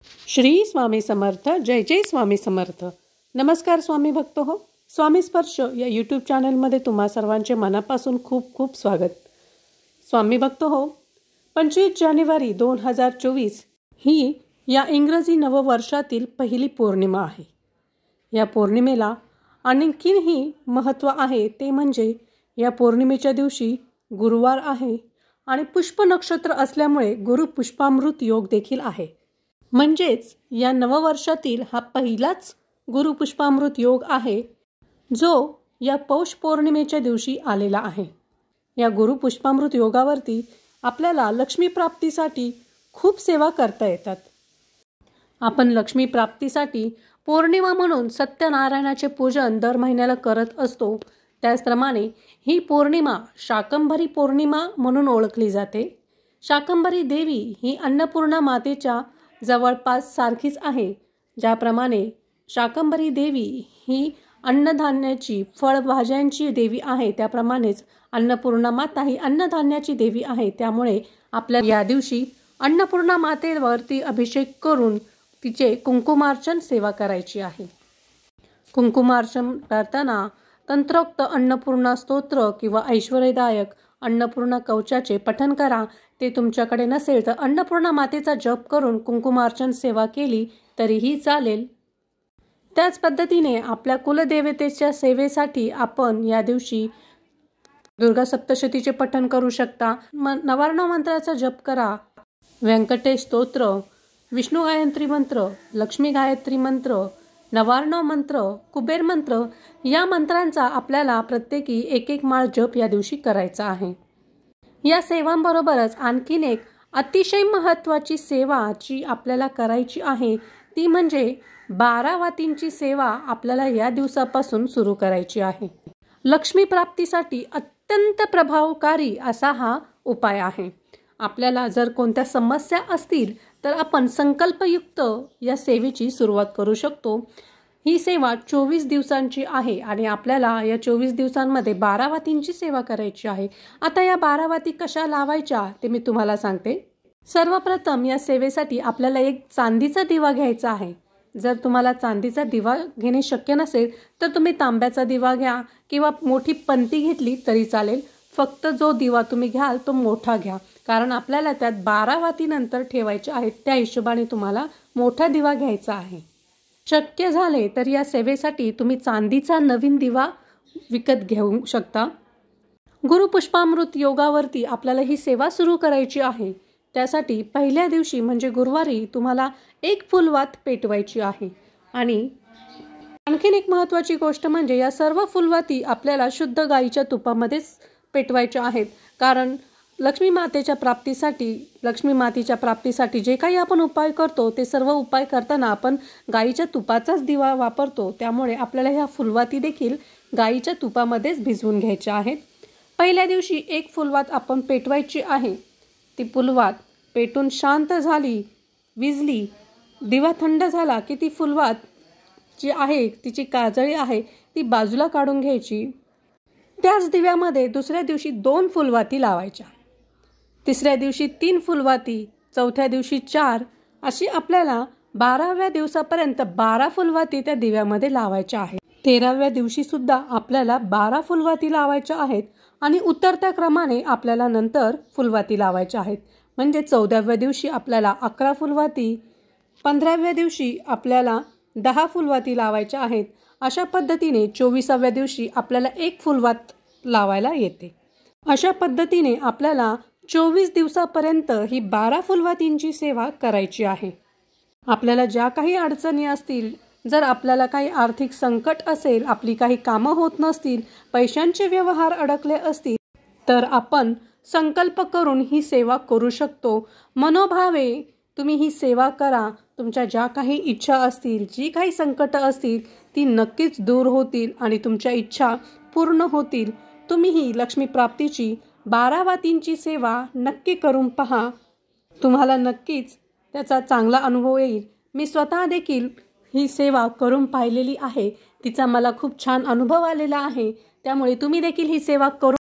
श्री स्वामी समर्थ. जय जय स्वामी समर्थ. नमस्कार स्वामी भक्त हो. स्वामी स्पर्श या यूट्यूब चॅनलमध्ये तुम्हा सर्वांचे मनापासून खूप खूप स्वागत. स्वामी भक्त हो, 25 जानेवारी 2024 ही या इंग्रजी नववर्षातील पहिली पौर्णिमा आहे. या पौर्णिमेला आणखीनही महत्त्व आहे, ते म्हणजे या पौर्णिमेच्या दिवशी गुरुवार आहे आणि पुष्प नक्षत्र असल्यामुळे गुरु पुष्पामृत योग देखील आहे. म्हणजेच या नववर्षातील हा पहिलाच गुरु पुष्पामृत योग आहे, जो या पौष पौर्णिमेच्या दिवशी आलेला आहे. या गुरु पुष्पामृत योगावरती आपल्याला लक्ष्मी प्राप्तीसाठी खूप सेवा करता येतात. आपण लक्ष्मी प्राप्तीसाठी पौर्णिमा म्हणून सत्यनारायणाचे पूजन दर महिन्याला करत असतो. त्याचप्रमाणे ही पौर्णिमा शाकंभरी पौर्णिमा म्हणून ओळखली जाते. शाकंभरी देवी ही अन्नपूर्णा मातेच्या जवळपास सारखीच आहे. ज्याप्रमाणे शाकंभरी देवी ही अन्नधान्याची, फळभाज्यांची देवी आहे, त्याप्रमाणेच अन्नपूर्णा माता ही अन्नधान्याची देवी आहे. त्यामुळे आपल्या या दिवशी अन्नपूर्णा मातेवरती अभिषेक करून तिचे कुंकुमार्चन सेवा करायची आहे. कुंकुमार्चन करताना तंत्रोक्त अन्नपूर्णा स्तोत्र किंवा ऐश्वर्यदायक अन्नपूर्णा कवचाचे पठण करा. ते तुमच्याकडे नसेल तर अन्नपूर्णा मातेचा जप करून कुंकुमार्चन सेवा केली तरीही चालेल. त्याच पद्धतीने आपल्या कुलदेवतेच्या सेवेसाठी आपण या दिवशी दुर्गा सप्तशतीचे पठण करू शकता. नवार्णव मंत्राचा जप करा. व्यंकटेश स्तोत्र, विष्णू गायत्री मंत्र, लक्ष्मी गायत्री मंत्र, नवार्णव मंत्र, कुबेर मंत्र या मंत्रांचा आपल्याला प्रत्येकी एक माळ जप या दिवशी करायचा आहे. या सेवांबरोबरच आणखीन एक अतिशय महत्त्वाची सेवा जी आपल्याला करायची आहे, ती म्हणजे 12 वातींची सेवा आपल्याला या दिवसापासून सुरू करायची आहे. लक्ष्मी प्राप्तीसाठी अत्यंत प्रभावकारी असा हा उपाय आहे. आपल्याला जर कोणत्या समस्या असतील तर आपण संकल्पयुक्त या सेवेची सुरुवात करू शकतो. ही सेवा 24 दिवसांची आहे आणि आपल्याला या 24 दिवसांमध्ये 12 वातींची सेवा करायची आहे. आता या 12 वाती कशा लावायच्या ते मी तुम्हाला सांगते. सर्वप्रथम या सेवेसाठी आपल्याला एक चांदीचा दिवा घ्यायचा आहे. जर तुम्हाला चांदीचा दिवा घेणे शक्य नसेल तर तुम्ही तांब्याचा दिवा घ्या किंवा मोठी पंती घेतली तरी चालेल. फक्त जो दिवा तुम्ही घ्याल तो मोठा घ्या, कारण आपल्याला त्यात 12 वाती नंतर ठेवायचे आहेत. त्या हिशोबाने तुम्हाला मोठा दिवा घ्यायचा आहे. शक्य झाले तर या सेवेसाठी तुम्ही चांदीचा नवीन दिवा विकत घेऊ शकता. गुरु पुष्पामृत योगावरती आपल्याला ही सेवा सुरू करायची आहे. त्यासाठी पहिल्या दिवशी म्हणजे गुरुवारी तुम्हाला एक फुलवात पेटवायची आहे. आणि आणखीन एक महत्त्वाची गोष्ट म्हणजे या सर्व फुलवाती आपल्याला शुद्ध गाईच्या तुपामध्येच पेटवायच्या आहेत. कारण लक्ष्मी मातेच्या प्राप्तीसाठी जे काही आपण उपाय करतो ते सर्व उपाय करताना आपण गाईच्या तुपाचाच दिवा वापरतो. त्यामुळे आपल्याला ह्या फुलवाती देखील गाईच्या तुपामध्येच भिजवून घ्यायच्या आहेत. पहिल्या दिवशी एक फुलवात आपण पेटवायची आहे. ती फुलवात पेटून शांत झाली, विझली, दिवा थंड झाला की ती फुलवात जी आहे, तिची काजळी आहे, ती बाजूला काढून घ्यायची. त्याच दिव्यामध्ये दुसऱ्या दिवशी 2 फुलवाती लावायच्या, तिसऱ्या दिवशी 3 फुलवाती, चौथ्या दिवशी 4, अशी आपल्याला 12व्या दिवसापर्यंत 12 फुलवाती त्या दिव्यामध्ये लावायच्या आहेत. 13व्या दिवशी सुद्धा आपल्याला 12 फुलवाती लावायच्या आहेत आणि उतरत्या क्रमाने आपल्याला नंतर फुलवाती लावायच्या आहेत. म्हणजे 14व्या दिवशी आपल्याला 11 फुलवाती, 15व्या दिवशी आपल्याला 10 फुलवाती लावायच्या आहेत. अशा पद्धतीने 24व्या दिवशी आपल्याला 1 फुलवात लावायला येते. अशा पद्धतीने आपल्याला 24 दिवसापर्यंत ही 12 फुलवातींची सेवा करायची आहे. आपल्याला ज्या काही अडचणी असतील, जर आपल्याला काही आर्थिक संकट असेल, आपली काही कामं होत नसतील, पैशांचे व्यवहार अडकले असतील, तर आपण संकल्प करून ही सेवा करू शकतो. मनोभावे तुम्ही ही सेवा करा. तुमच्या ज्या काही इच्छा असतील, जी काही संकट असतील, ती नक्कीच दूर होतील आणि तुमच्या इच्छा पूर्ण होतील. तुम्ही ही लक्ष्मी प्राप्तीची 12 वातींची सेवा नक्की करून पहा. तुम्हाला नक्कीच त्याचा चांगला अनुभव येईल. मी स्वतः देखील ही सेवा करून पाहिलेली आहे. तिचा मला खूप छान अनुभव आलेला आहे. त्यामुळे तुम्ही देखील ही सेवा करून